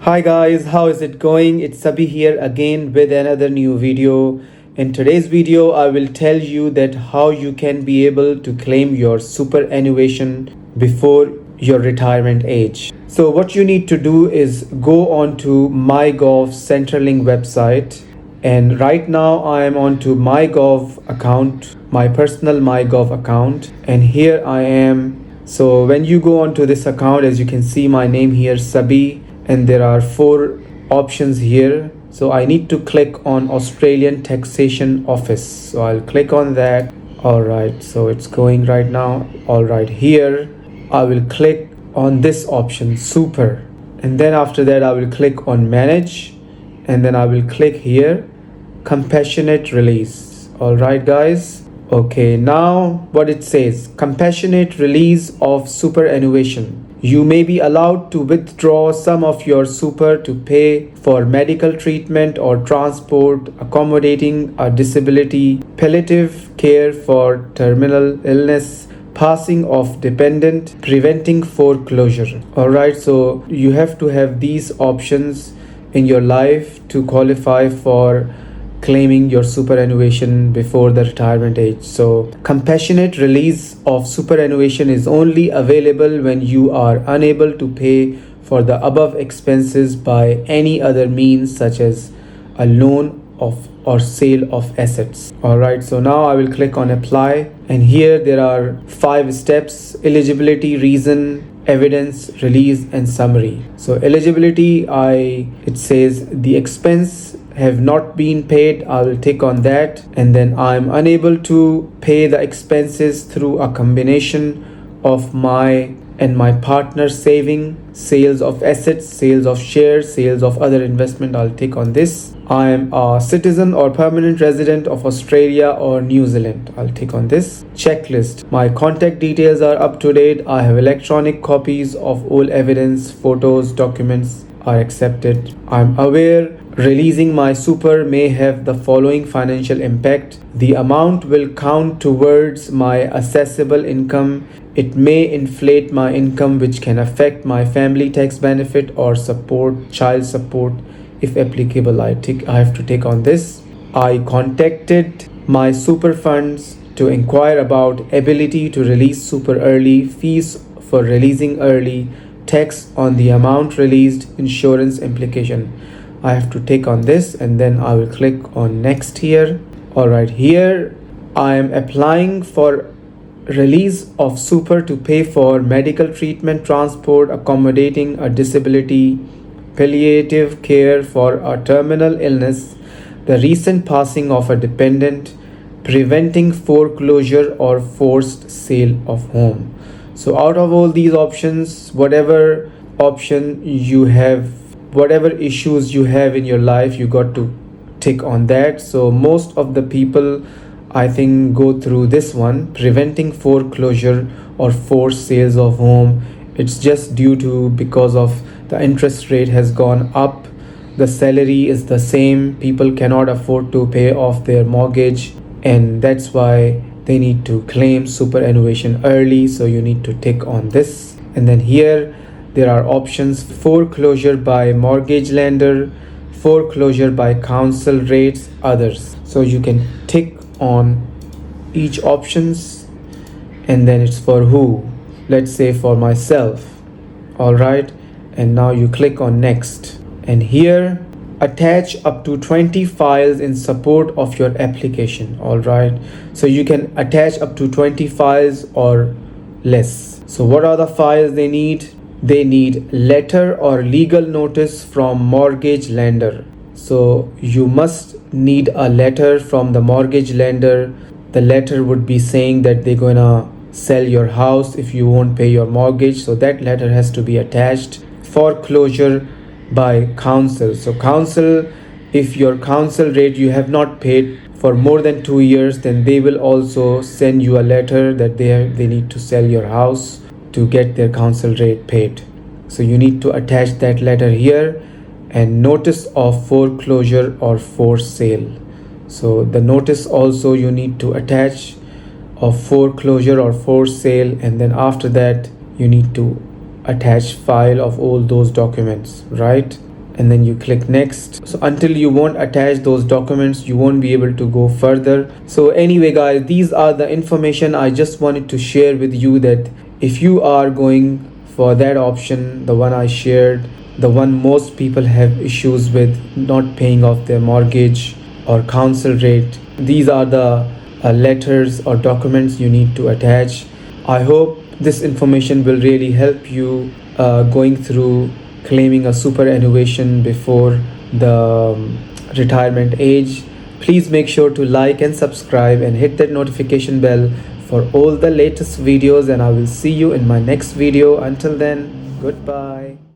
Hi guys, how is it going? It's Sabi here again with another new video. In today's video, I will tell you that how you can be able to claim your superannuation before your retirement age. So what you need to do is go on to myGov Centrelink website, and right now I am on to myGov account, my personal myGov account, and here I am. So when you go on to this account, as you can see my name here, Sabi, and there are 4 options here. So I need to click on Australian Taxation Office. So I'll click on that. Alright, so it's going right now. Alright, here I will click on this option, Super. And then after that I will click on Manage. And then I will click here, Compassionate Release. Alright guys. Okay, now what it says, Compassionate Release of Superannuation. You may be allowed to withdraw some of your super to pay for medical treatment or transport, accommodating a disability, palliative care for terminal illness, passing of dependent, preventing foreclosure. Alright, so you have to have these options in your life to qualify for claiming your superannuation before the retirement age. So compassionate release of superannuation is only available when you are unable to pay for the above expenses by any other means, such as a loan of or sale of assets. Alright, so now I will click on apply, and here there are 5 steps: eligibility, reason, evidence, release, and summary. So eligibility, it says the expense have not been paid. I will tick on that. And then I'm unable to pay the expenses through a combination of my and my partner's saving, sales of assets, sales of shares, sales of other investment. I'll tick on this. I am a citizen or permanent resident of Australia or New Zealand. I'll tick on this. Checklist. My contact details are up to date. I have electronic copies of all evidence, photos, documents are accepted. I'm aware releasing my super may have the following financial impact. The amount will count towards my assessable income. It may inflate my income, which can affect my family tax benefit or support, child support if applicable. I have to take on this. I contacted my super funds to inquire about ability to release super early, fees for releasing early, tax on the amount released, insurance implication. I have to take on this, and then I will click on next here. Alright, here I am applying for release of super to pay for medical treatment, transport, accommodating a disability, palliative care for a terminal illness, the recent passing of a dependent, preventing foreclosure or forced sale of home. So out of all these options, whatever option you have, whatever issues you have in your life, you got to tick on that. So most of the people, I think, go through this one, preventing foreclosure or forced sales of home. It's just due to because of the interest rate has gone up, the salary is the same, people cannot afford to pay off their mortgage, and that's why they need to claim superannuation early. So you need to tick on this. And then here there are options: foreclosure by mortgage lender, foreclosure by council rates, others. So you can tick on each options, and then it's for who. Let's say for myself. Alright, and now you click on next, and here attach up to 20 files in support of your application. Alright, so you can attach up to 20 files or less. So what are the files they need? They need letter or legal notice from mortgage lender. So you must need a letter from the mortgage lender. The letter would be saying that they're gonna sell your house if you won't pay your mortgage. So that letter has to be attached. Foreclosure by council. So council, if your council rate you have not paid for more than 2 years, then they will also send you a letter that they need to sell your house to get their council rate paid. So you need to attach that letter here. And notice of foreclosure or forced sale. So the notice also you need to attach of foreclosure or forced sale, and then after that you need to attach file of all those documents, right? and then you click next. So until you won't attach those documents, you won't be able to go further. So anyway guys, these are the information I just wanted to share with you, that if you are going for that option, the one I shared, the one most people have issues with, not paying off their mortgage or council rate, these are the letters or documents you need to attach. I hope this information will really help you going through claiming a superannuation before the retirement age. Please make sure to like and subscribe and hit that notification bell for all the latest videos, and I will see you in my next video. Until then, goodbye.